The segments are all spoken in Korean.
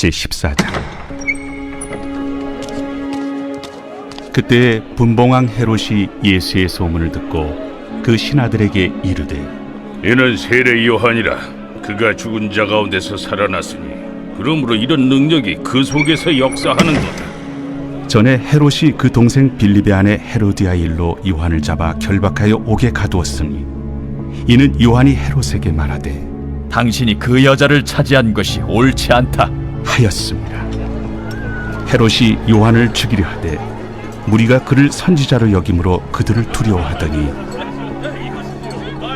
제14장. 그때 분봉왕 헤롯이 예수의 소문을 듣고 그 신하들에게 이르되, 이는 세례 요한이라. 그가 죽은 자 가운데서 살아났으니 그러므로 이런 능력이 그 속에서 역사하는도다. 전에 헤롯이 그 동생 빌립의 아내 헤로디아 일로 요한을 잡아 결박하여 옥에 가두었으니, 이는 요한이 헤롯에게 말하되 당신이 그 여자를 차지한 것이 옳지 않다 하였습니다. 헤롯이 요한을 죽이려 하되 무리가 그를 선지자로 여김으로 그들을 두려워하더니,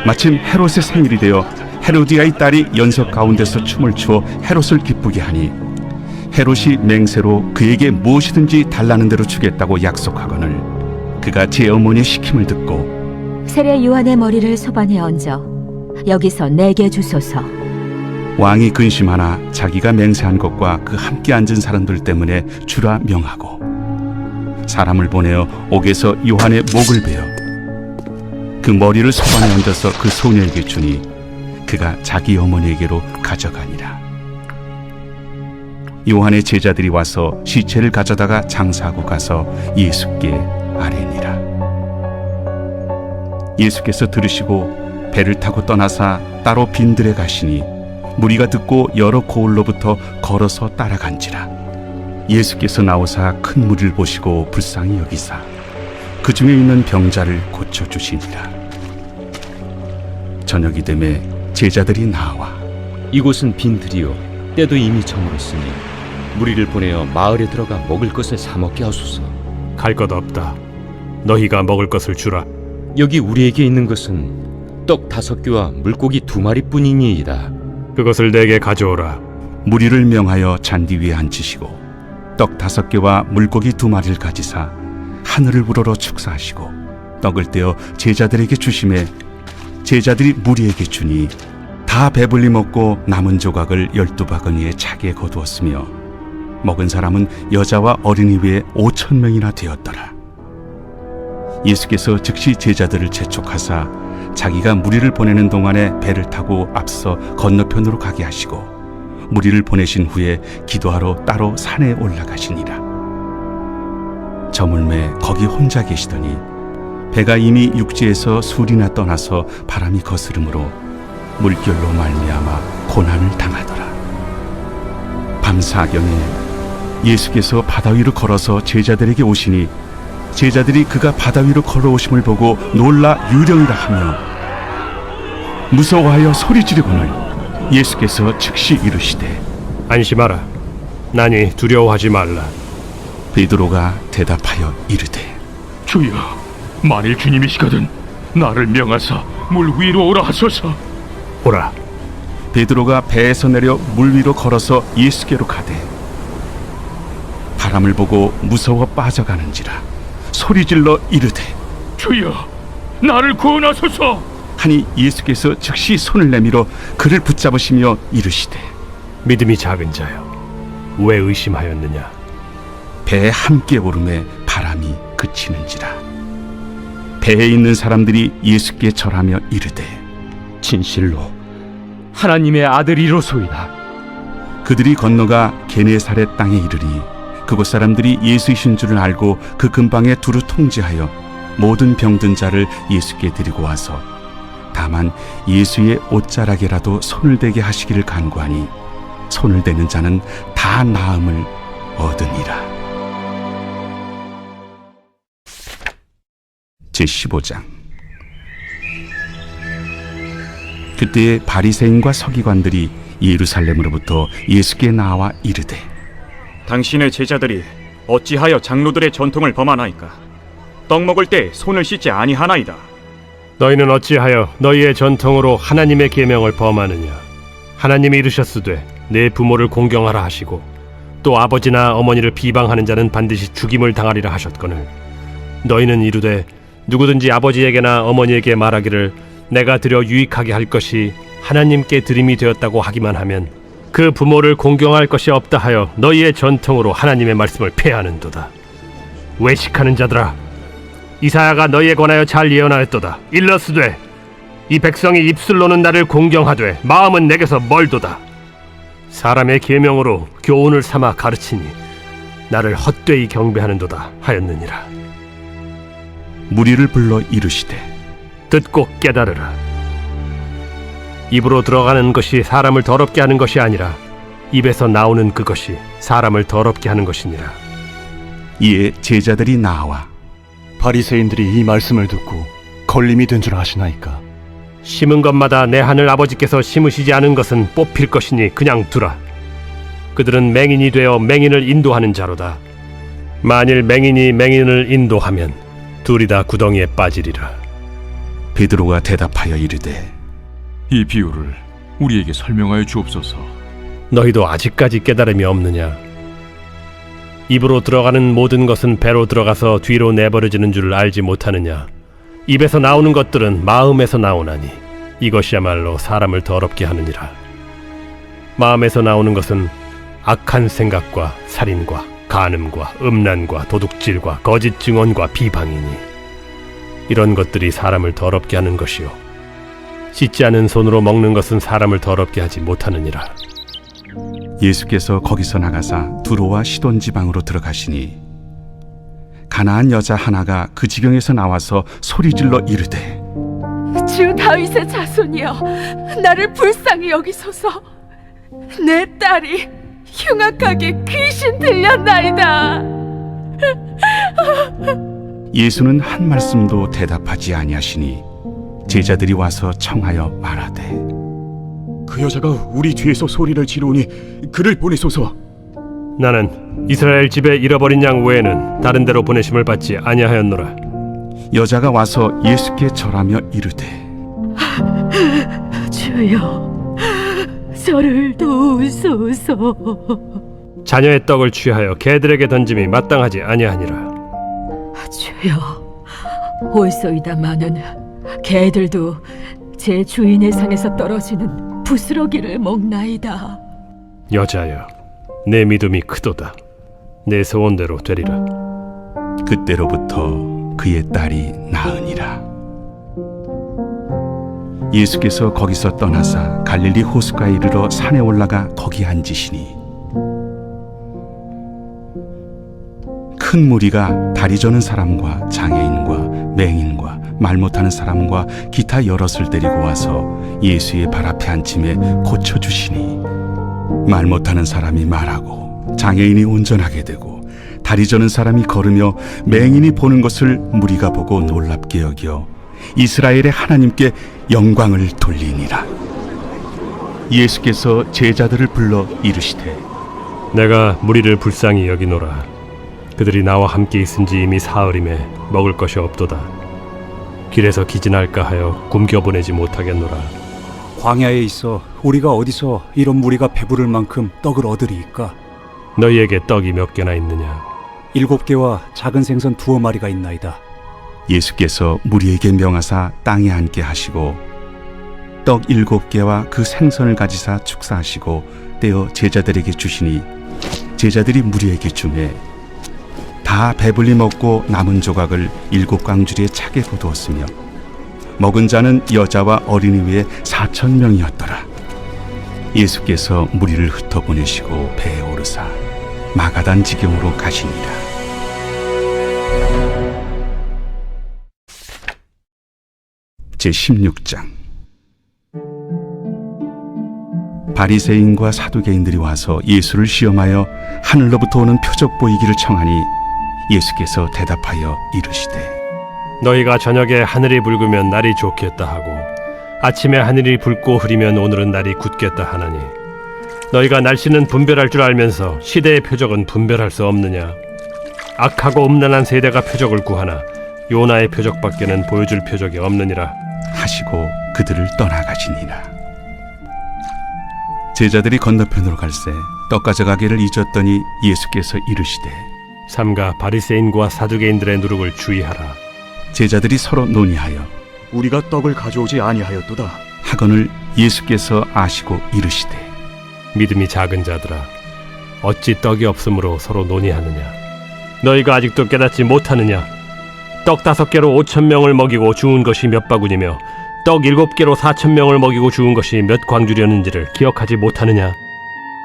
마침 헤롯의 생일이 되어 헤로디아의 딸이 연석 가운데서 춤을 추어 헤롯을 기쁘게 하니, 헤롯이 맹세로 그에게 무엇이든지 달라는 대로 주겠다고 약속하거늘 그가 제 어머니의 시킴을 듣고 세례 요한의 머리를 소반에 얹어 여기서 내게 주소서. 왕이 근심하나 자기가 맹세한 것과 그 함께 앉은 사람들 때문에 주라 명하고 사람을 보내어 옥에서 요한의 목을 베어 그 머리를 소반에 얹어서 그 소녀에게 주니 그가 자기 어머니에게로 가져가니라. 요한의 제자들이 와서 시체를 가져다가 장사하고 가서 예수께 아뢰니라. 예수께서 들으시고 배를 타고 떠나사 따로 빈들에 가시니 무리가 듣고 여러 고을로부터 걸어서 따라간지라. 예수께서 나오사 큰 무리를 보시고 불쌍히 여기사 그 중에 있는 병자를 고쳐주시니라. 저녁이 되매 제자들이 나와 이곳은 빈들이요 때도 이미 저물었으니 무리를 보내어 마을에 들어가 먹을 것을 사 먹게 하소서. 갈 것 없다. 너희가 먹을 것을 주라. 여기 우리에게 있는 것은 떡 5개와 물고기 2마리뿐이니이다. 그것을 내게 가져오라. 무리를 명하여 잔디 위에 앉히시고 떡 5개와 물고기 2마리를 가지사 하늘을 우러러 축사하시고 떡을 떼어 제자들에게 주시매 제자들이 무리에게 주니 다 배불리 먹고 남은 조각을 12바구니에 차게 거두었으며 먹은 사람은 여자와 어린이 외에 5,000명이나 되었더라. 예수께서 즉시 제자들을 재촉하사 자기가 무리를 보내는 동안에 배를 타고 앞서 건너편으로 가게 하시고 무리를 보내신 후에 기도하러 따로 산에 올라가시니라. 저물매 거기 혼자 계시더니 배가 이미 육지에서 술이나 떠나서 바람이 거스름으로 물결로 말미암아 고난을 당하더라. 밤 사경에 예수께서 바다 위로 걸어서 제자들에게 오시니 제자들이 그가 바다 위로 걸어오심을 보고 놀라 유령이라 하며 무서워하여 소리 지르거늘 예수께서 즉시 이르시되 안심하라. 나니 두려워하지 말라. 베드로가 대답하여 이르되 주여, 만일 주님이시거든 나를 명하사 물 위로 오라 하소서. 오라. 베드로가 배에서 내려 물 위로 걸어서 예수께로 가되 바람을 보고 무서워 빠져가는지라 소리질러 이르되 주여, 나를 구원하소서. 하니 예수께서 즉시 손을 내밀어 그를 붙잡으시며 이르시되 믿음이 작은 자여, 왜 의심하였느냐? 배에 함께 오름에 바람이 그치는지라. 배에 있는 사람들이 예수께 절하며 이르되 진실로 하나님의 아들이로소이다. 그들이 건너가 게네사렛 땅에 이르니 그곳 사람들이 예수이신 줄을 알고 그 근방에 두루 통제하여 모든 병든 자를 예수께 데리고 와서 다만 예수의 옷자락에라도 손을 대게 하시기를 간구하니 손을 대는 자는 다 나음을 얻으니라. 제15장. 그때에 바리새인과 서기관들이 예루살렘으로부터 예수께 나와 이르되 당신의 제자들이 어찌하여 장로들의 전통을 범하나이까? 떡 먹을 때 손을 씻지 아니하나이다. 너희는 어찌하여 너희의 전통으로 하나님의 계명을 범하느냐? 하나님이 이르셨으되 내 부모를 공경하라 하시고 또 아버지나 어머니를 비방하는 자는 반드시 죽임을 당하리라 하셨거늘 너희는 이르되 누구든지 아버지에게나 어머니에게 말하기를 내가 드려 유익하게 할 것이 하나님께 드림이 되었다고 하기만 하면 그 부모를 공경할 것이 없다 하여 너희의 전통으로 하나님의 말씀을 폐하는도다. 외식하는 자들아, 이사야가 너희에 관하여 잘 예언하였도다. 일러스되 이 백성이 입술로는 나를 공경하되 마음은 내게서 멀도다. 사람의 계명으로 교훈을 삼아 가르치니 나를 헛되이 경배하는도다 하였느니라. 무리를 불러 이르시되 듣고 깨달으라. 입으로 들어가는 것이 사람을 더럽게 하는 것이 아니라 입에서 나오는 그것이 사람을 더럽게 하는 것이니라. 이에 제자들이 나와 바리새인들이 이 말씀을 듣고 걸림이 된 줄 아시나이까? 심은 것마다 내 하늘 아버지께서 심으시지 않은 것은 뽑힐 것이니 그냥 두라. 그들은 맹인이 되어 맹인을 인도하는 자로다. 만일 맹인이 맹인을 인도하면 둘이 다 구덩이에 빠지리라. 베드로가 대답하여 이르되 이 비유를 우리에게 설명하여 주옵소서. 너희도 아직까지 깨달음이 없느냐? 입으로 들어가는 모든 것은 배로 들어가서 뒤로 내버려지는 줄 알지 못하느냐? 입에서 나오는 것들은 마음에서 나오나니 이것이야말로 사람을 더럽게 하느니라. 마음에서 나오는 것은 악한 생각과 살인과 간음과 음란과 도둑질과 거짓 증언과 비방이니 이런 것들이 사람을 더럽게 하는 것이요 씻지 않은 손으로 먹는 것은 사람을 더럽게 하지 못하느니라. 예수께서 거기서 나가사 두로와 시돈 지방으로 들어가시니 가나안 여자 하나가 그 지경에서 나와서 소리질러 이르되 주 다윗의 자손이여 나를 불쌍히 여기소서. 내 딸이 흉악하게 귀신 들렸나이다. 예수는 한 말씀도 대답하지 아니하시니 제자들이 와서 청하여 말하되 그 여자가 우리 뒤에서 소리를 지르오니 그를 보내소서. 나는 이스라엘 집에 잃어버린 양 외에는 다른 데로 보내심을 받지 아니하였노라. 여자가 와서 예수께 절하며 이르되 주여 저를 도우소서. 자녀의 떡을 취하여 개들에게 던짐이 마땅하지 아니하니라. 주여, 올소이다마는 개들도 제 주인의 상에서 떨어지는 부스러기를 먹나이다. 여자여, 내 믿음이 크도다. 내 소원대로 되리라. 그때로부터 그의 딸이 나으니라. 예수께서 거기서 떠나사 갈릴리 호수가에 이르러 산에 올라가 거기 앉으시니 큰 무리가 다리 저는 사람과 장애인과 맹인과 말 못하는 사람과 기타 여럿을 데리고 와서 예수의 발 앞에 앉힘에 고쳐주시니 말 못하는 사람이 말하고 장애인이 운전하게 되고 다리 저는 사람이 걸으며 맹인이 보는 것을 무리가 보고 놀랍게 여겨 이스라엘의 하나님께 영광을 돌리니라. 예수께서 제자들을 불러 이르시되 내가 무리를 불쌍히 여기노라. 그들이 나와 함께 있은지 이미 사흘임에 먹을 것이 없도다. 길에서 기진할까 하여 굶겨 보내지 못하겠노라. 광야에 있어 우리가 어디서 이런 무리가 배부를 만큼 떡을 얻으리이까? 너희에게 떡이 몇 개나 있느냐? 7개와 작은 생선 2마리가 있나이다. 예수께서 무리에게 명하사 땅에 앉게 하시고 떡 7개와 그 생선을 가지사 축사하시고 떼어 제자들에게 주시니 제자들이 무리에게 주매 다 배불리 먹고 남은 조각을 7광주리에 차게 거두었으며 먹은 자는 여자와 어린이 외에 4,000명이었더라. 예수께서 무리를 흩어보내시고 배에 오르사 마가단 지경으로 가시니라. 제16장. 바리새인과 사두개인들이 와서 예수를 시험하여 하늘로부터 오는 표적 보이기를 청하니 예수께서 대답하여 이르시되 너희가 저녁에 하늘이 붉으면 날이 좋겠다 하고 아침에 하늘이 붉고 흐리면 오늘은 날이 굳겠다 하나니 너희가 날씨는 분별할 줄 알면서 시대의 표적은 분별할 수 없느냐? 악하고 음란한 세대가 표적을 구하나 요나의 표적밖에는 보여줄 표적이 없느니라 하시고 그들을 떠나가시니라. 제자들이 건너편으로 갈새 떡 가져가기를 잊었더니 예수께서 이르시되 삼가 바리새인과 사두개인들의 누룩을 주의하라. 제자들이 서로 논의하여 우리가 떡을 가져오지 아니하였도다 하거늘 예수께서 아시고 이르시되 믿음이 작은 자들아, 어찌 떡이 없으므로 서로 논의하느냐? 너희가 아직도 깨닫지 못하느냐? 떡 5개로 5,000명을 먹이고 주운 것이 몇 바구니며 떡 7개로 4,000명을 먹이고 주운 것이 몇 광주렸는지를 기억하지 못하느냐?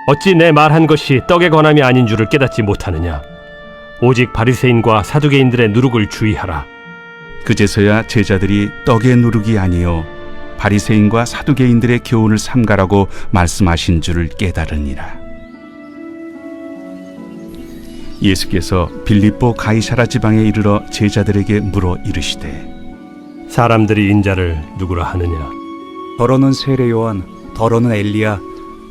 어찌 내 말한 것이 떡에 관함이 아닌 줄을 깨닫지 못하느냐? 오직 바리새인과 사두개인들의 누룩을 주의하라. 그제서야 제자들이 떡의 누룩이 아니요 바리새인과 사두개인들의 교훈을 삼가라고 말씀하신 줄을 깨달으니라. 예수께서 빌립보 가이사라 지방에 이르러 제자들에게 물어 이르시되 사람들이 인자를 누구라 하느냐? 더러는 세례 요한, 더러는 엘리야,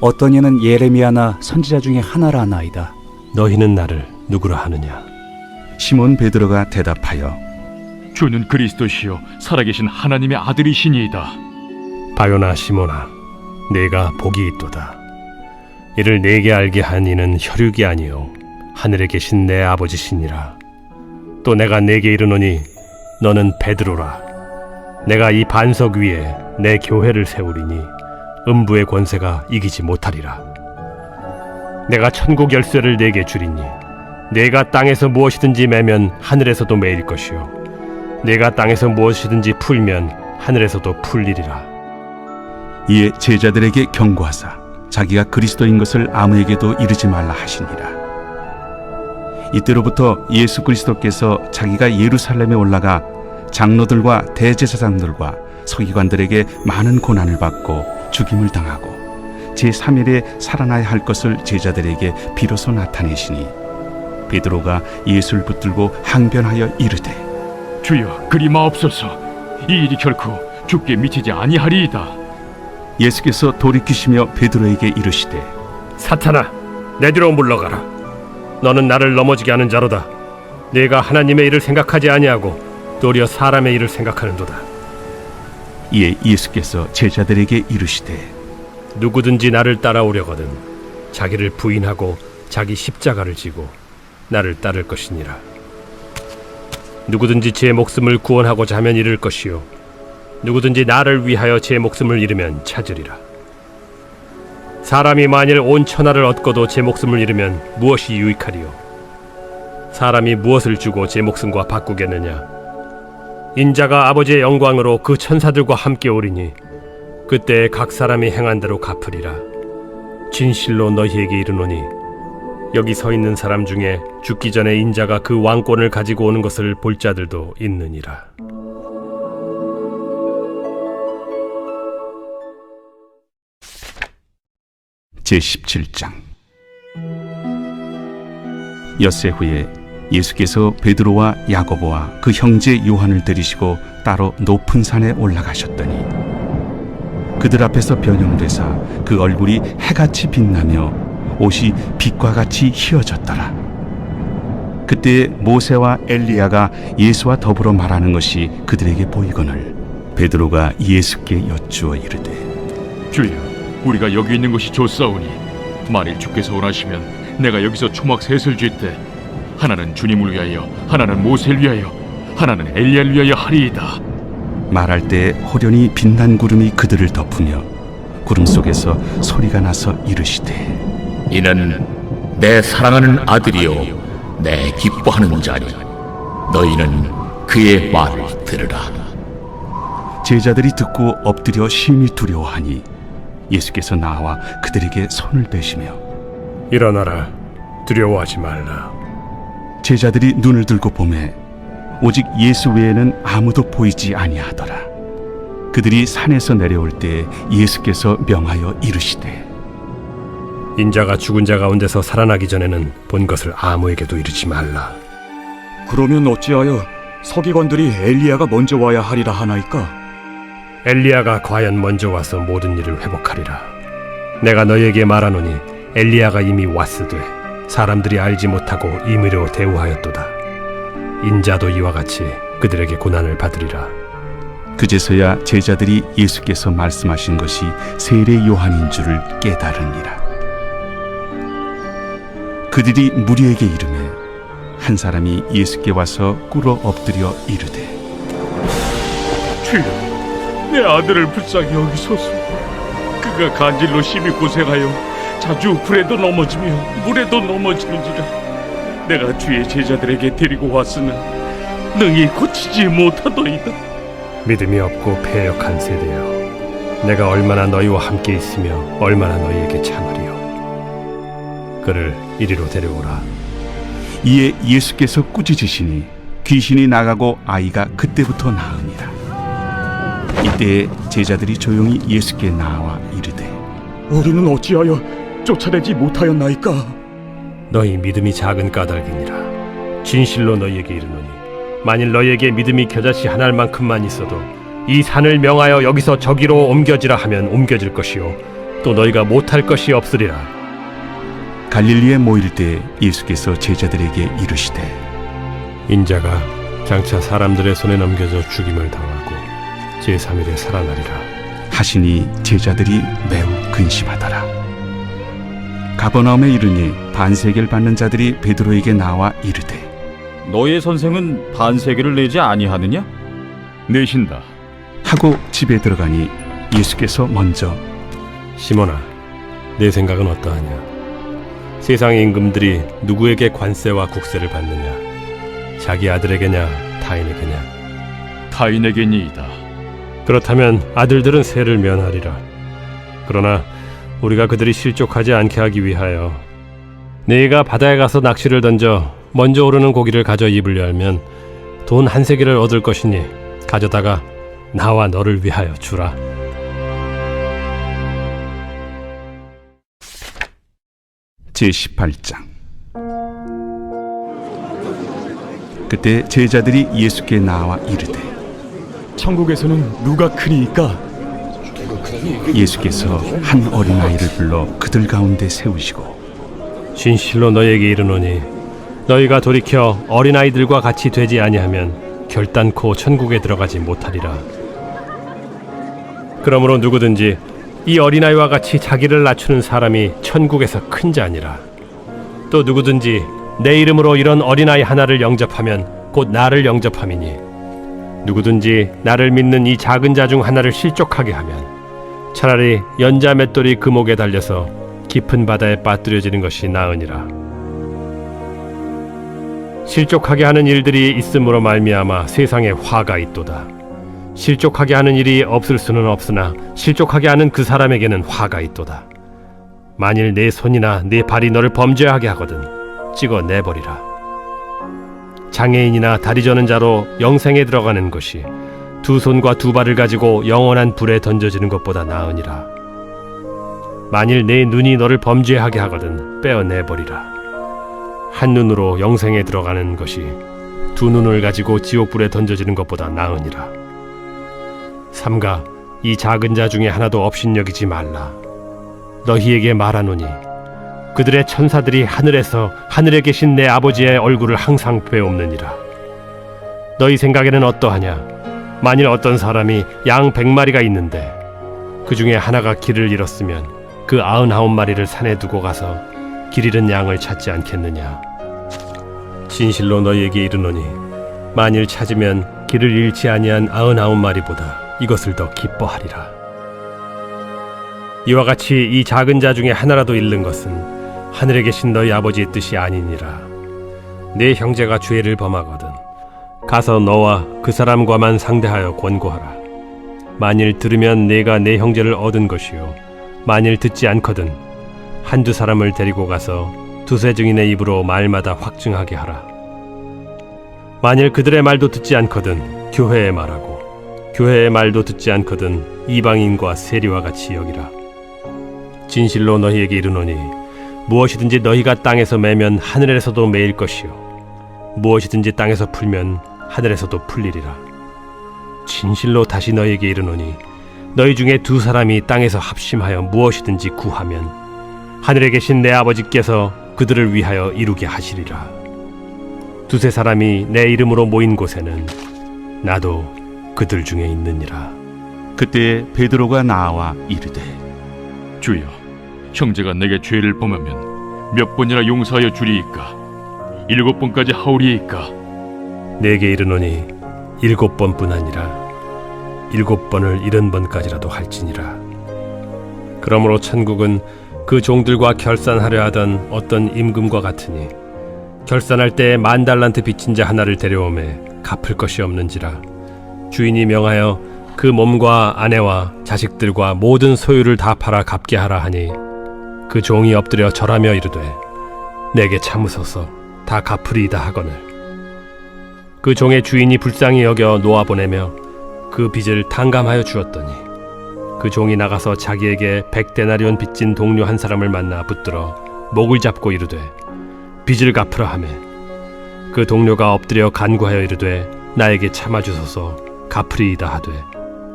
어떤 이는 예레미야나 선지자 중에 하나라 하나이다. 너희는 나를 누구라 하느냐? 시몬 베드로가 대답하여 주는 그리스도시요 살아계신 하나님의 아들이시니이다. 바요나 시몬아, 네가 복이 있도다. 이를 내게 알게 한 이는 혈육이 아니요 하늘에 계신 내 아버지시니라. 또 내가 네게 이르노니 너는 베드로라. 내가 이 반석 위에 내 교회를 세우리니 음부의 권세가 이기지 못하리라. 내가 천국 열쇠를 네게 주리니 네가 땅에서 무엇이든지 매면 하늘에서도 매일 것이요 네가 땅에서 무엇이든지 풀면 하늘에서도 풀리리라. 이에 제자들에게 경고하사 자기가 그리스도인 것을 아무에게도 이르지 말라 하시니라. 이때로부터 예수 그리스도께서 자기가 예루살렘에 올라가 장로들과 대제사장들과 서기관들에게 많은 고난을 받고 죽임을 당하고 제3일에 살아나야 할 것을 제자들에게 비로소 나타내시니 베드로가 예수를 붙들고 항변하여 이르되 주여 그리 마옵소서. 이 일이 결코 죽게 미치지 아니하리이다. 예수께서 돌이키시며 베드로에게 이르시되 사탄아, 내 뒤로 물러가라. 너는 나를 넘어지게 하는 자로다. 네가 하나님의 일을 생각하지 아니하고 도리어 사람의 일을 생각하는도다. 이에 예수께서 제자들에게 이르시되 누구든지 나를 따라오려거든 자기를 부인하고 자기 십자가를 지고 나를 따를 것이니라. 누구든지 제 목숨을 구원하고자 하면 잃을 것이요 누구든지 나를 위하여 제 목숨을 잃으면 찾으리라. 사람이 만일 온 천하를 얻고도 제 목숨을 잃으면 무엇이 유익하리요? 사람이 무엇을 주고 제 목숨과 바꾸겠느냐? 인자가 아버지의 영광으로 그 천사들과 함께 오리니 그때 각 사람이 행한 대로 갚으리라. 진실로 너희에게 이르노니 여기 서 있는 사람 중에 죽기 전에 인자가 그 왕권을 가지고 오는 것을 볼 자들도 있느니라. 제17장. 엿새 후에 예수께서 베드로와 야고보와 그 형제 요한을 데리시고 따로 높은 산에 올라가셨더니 그들 앞에서 변형되사 그 얼굴이 해같이 빛나며 옷이 빛과 같이 희어졌더라. 그때 모세와 엘리야가 예수와 더불어 말하는 것이 그들에게 보이거늘 베드로가 예수께 여쭈어 이르되 주여 우리가 여기 있는 것이 좋사오니 만일 주께서 원하시면 내가 여기서 초막 셋을 쥘때 하나는 주님을 위하여 하나는 모세를 위하여 하나는 엘리야를 위하여 하리이다. 말할 때 호련히 빛난 구름이 그들을 덮으며 구름 속에서 소리가 나서 이르시되 이는 내 사랑하는 아들이요 내 기뻐하는 자니 너희는 그의 말을 들으라. 제자들이 듣고 엎드려 심히 두려워하니 예수께서 나와 그들에게 손을 대시며 일어나라, 두려워하지 말라. 제자들이 눈을 들고 보매 오직 예수 외에는 아무도 보이지 아니하더라. 그들이 산에서 내려올 때 예수께서 명하여 이르시되 인자가 죽은 자 가운데서 살아나기 전에는 본 것을 아무에게도 이르지 말라. 그러면 어찌하여 서기관들이 엘리야가 먼저 와야 하리라 하나이까? 엘리야가 과연 먼저 와서 모든 일을 회복하리라. 내가 너희에게 말하노니 엘리야가 이미 왔으되 사람들이 알지 못하고 임의로 대우하였도다. 인자도 이와 같이 그들에게 고난을 받으리라. 그제서야 제자들이 예수께서 말씀하신 것이 세례 요한인 줄을 깨달으니라. 그들이 무리에게 이르매 한 사람이 예수께 와서 꿇어 엎드려 이르되 주여 내 아들을 불쌍히 여기소서. 그가 간질로 심히 고생하여 자주 불에도 넘어지며 물에도 넘어지는지라. 내가 주의 제자들에게 데리고 왔으나 능히 고치지 못하더이다. 믿음이 없고 패역한 세대여, 내가 얼마나 너희와 함께 있으며 얼마나 너희에게 참으리요. 그를 이리로 데려오라. 이에 예수께서 꾸짖으시니 귀신이 나가고 아이가 그때부터 나으니라. 이때에 제자들이 조용히 예수께 나와 이르되 우리는 어찌하여 쫓아내지 못하였나이까? 너희 믿음이 작은 까닭이니라. 진실로 너희에게 이르노니 만일 너희에게 믿음이 겨자씨 한 알만큼만 있어도 이 산을 명하여 여기서 저기로 옮겨지라 하면 옮겨질 것이요 또 너희가 못할 것이 없으리라. 갈릴리에 모일 때 예수께서 제자들에게 이르시되 인자가 장차 사람들의 손에 넘겨져 죽임을 당하고 제3일에 살아나리라 하시니 제자들이 매우 근심하더라. 가버나움에 이르니 반세계를 받는 자들이 베드로에게 나와 이르되 너의 선생은 반세계를 내지 아니하느냐? 내신다. 하고 집에 들어가니 예수께서 먼저 시몬아, 내 생각은 어떠하냐? 세상의 임금들이 누구에게 관세와 국세를 받느냐? 자기 아들에게냐 타인에게냐? 타인에게니이다. 그렇다면 아들들은 세를 면하리라. 그러나 우리가 그들이 실족하지 않게 하기 위하여 네가 바다에 가서 낚시를 던져 먼저 오르는 고기를 가져 입을 열면 돈 한 세겔을 얻을 것이니 가져다가 나와 너를 위하여 주라. 제18장. 그때 제자들이 예수께 나와 이르되 천국에서는 누가 크니이까? 예수께서 한 어린아이를 불러 그들 가운데 세우시고 진실로 너희에게 이르노니 너희가 돌이켜 어린아이들과 같이 되지 아니하면 결단코 천국에 들어가지 못하리라. 그러므로 누구든지 이 어린아이와 같이 자기를 낮추는 사람이 천국에서 큰 자니라. 또 누구든지 내 이름으로 이런 어린아이 하나를 영접하면 곧 나를 영접함이니 누구든지 나를 믿는 이 작은 자 중 하나를 실족하게 하면 차라리 연자 맷돌이 그 목에 달려서 깊은 바다에 빠뜨려지는 것이 나으니라. 실족하게 하는 일들이 있음으로 말미암아 세상에 화가 있도다. 실족하게 하는 일이 없을 수는 없으나 실족하게 하는 그 사람에게는 화가 있도다. 만일 내 손이나 내 발이 너를 범죄하게 하거든 찍어 내버리라. 장애인이나 다리 저는 자로 영생에 들어가는 것이 두 손과 두 발을 가지고 영원한 불에 던져지는 것보다 나으니라. 만일 내 눈이 너를 범죄하게 하거든 빼어내버리라. 한 눈으로 영생에 들어가는 것이 두 눈을 가지고 지옥불에 던져지는 것보다 나으니라. 삼가 이 작은 자 중에 하나도 업신여기지 말라. 너희에게 말하노니 그들의 천사들이 하늘에서 하늘에 계신 내 아버지의 얼굴을 항상 뵈옵느니라. 너희 생각에는 어떠하냐? 만일 어떤 사람이 양 100마리가 있는데 그 중에 하나가 길을 잃었으면 그 99마리를 산에 두고 가서 길 잃은 양을 찾지 않겠느냐? 진실로 너희에게 이르노니 만일 찾으면 길을 잃지 아니한 99마리보다 이것을 더 기뻐하리라. 이와 같이 이 작은 자 중에 하나라도 잃는 것은 하늘에 계신 너희 아버지의 뜻이 아니니라. 내 형제가 죄를 범하거든 가서 너와 그 사람과만 상대하여 권고하라. 만일 들으면 내가 내 형제를 얻은 것이요 만일 듣지 않거든 한두 사람을 데리고 가서 두세 증인의 입으로 말마다 확증하게 하라. 만일 그들의 말도 듣지 않거든 교회의 말하고 교회의 말도 듣지 않거든 이방인과 세리와 같이 여기라. 진실로 너희에게 이르노니 무엇이든지 너희가 땅에서 매면 하늘에서도 매일 것이요 무엇이든지 땅에서 풀면 하늘에서도 풀리리라. 진실로 다시 너희에게 이르노니 너희 중에 두 사람이 땅에서 합심하여 무엇이든지 구하면 하늘에 계신 내 아버지께서 그들을 위하여 이루게 하시리라. 두세 사람이 내 이름으로 모인 곳에는 나도 그들 중에 있느니라. 그때 베드로가 나와 이르되 주여, 형제가 내게 죄를 범하면 몇 번이나 용서하여 주리이까? 7번까지 하오리이까? 내게 이르노니 7번뿐 아니라 7번을 70번까지라도 할지니라. 그러므로 천국은 그 종들과 결산하려 하던 어떤 임금과 같으니 결산할 때 10,000달란트 빚진 자 하나를 데려오매 갚을 것이 없는지라. 주인이 명하여 그 몸과 아내와 자식들과 모든 소유를 다 팔아 갚게 하라 하니 그 종이 엎드려 절하며 이르되 내게 참으소서 다 갚으리이다 하거늘 그 종의 주인이 불쌍히 여겨 놓아보내며 그 빚을 탕감하여 주었더니 그 종이 나가서 자기에게 100데나리온 빚진 동료 한 사람을 만나 붙들어 목을 잡고 이르되 빚을 갚으라 하매 그 동료가 엎드려 간구하여 이르되 나에게 참아주소서 갚으리이다 하되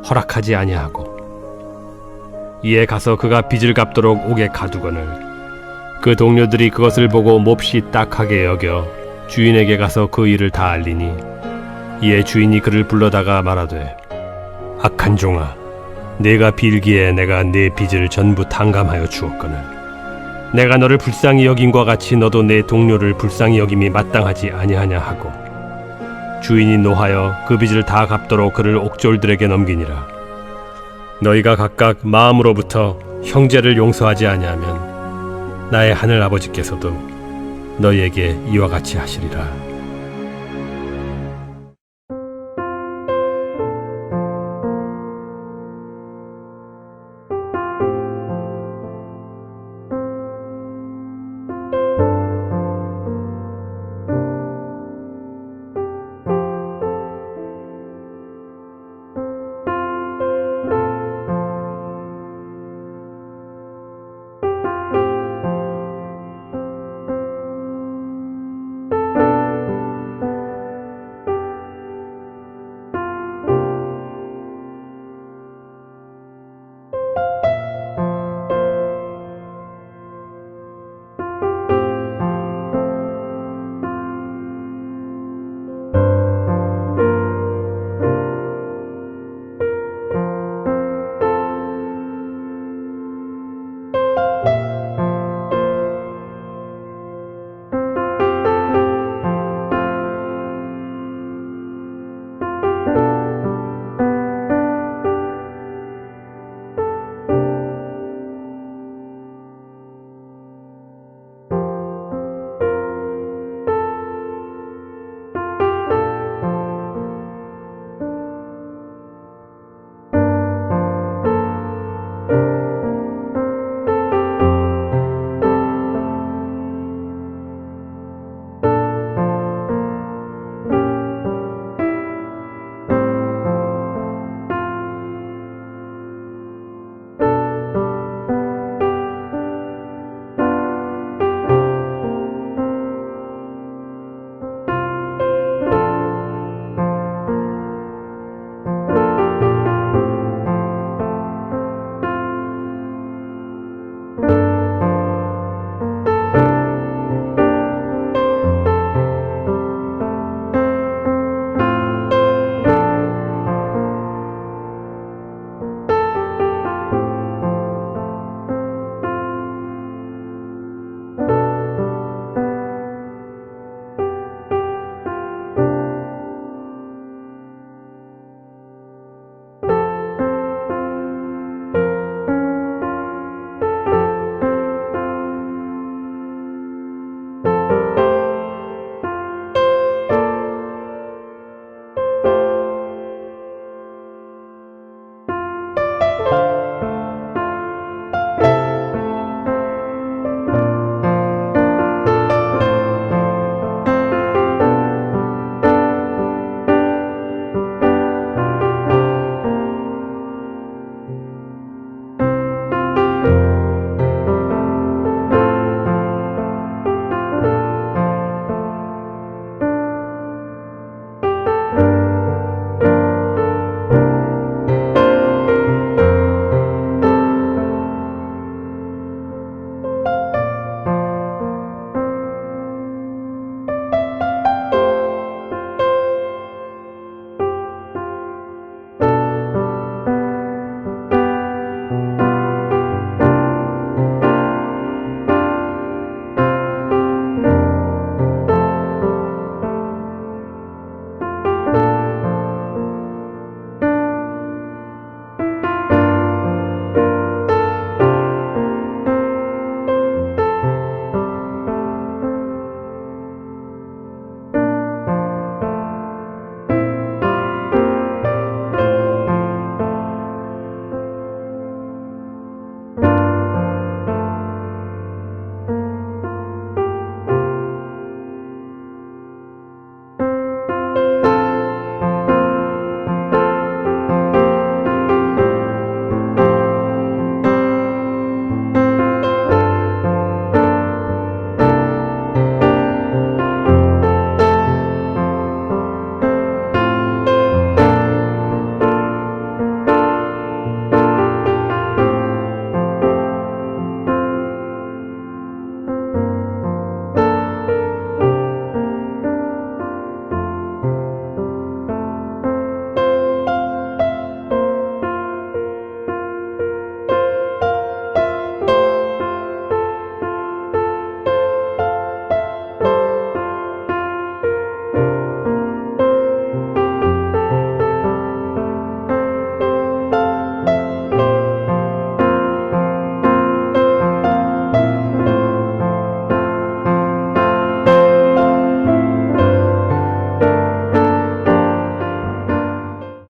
허락하지 아니하고 이에 가서 그가 빚을 갚도록 옥에 가두거늘 그 동료들이 그것을 보고 몹시 딱하게 여겨 주인에게 가서 그 일을 다 알리니 이에 주인이 그를 불러다가 말하되 악한 종아 네가 빌기에 내가 네 빚을 전부 탕감하여 주었거늘 내가 너를 불쌍히 여김과 같이 너도 내 동료를 불쌍히 여김이 마땅하지 아니하냐 하고 주인이 노하여 그 빚을 다 갚도록 그를 옥졸들에게 넘기니라 너희가 각각 마음으로부터 형제를 용서하지 아니하면 나의 하늘 아버지께서도 너희에게 이와 같이 하시리라.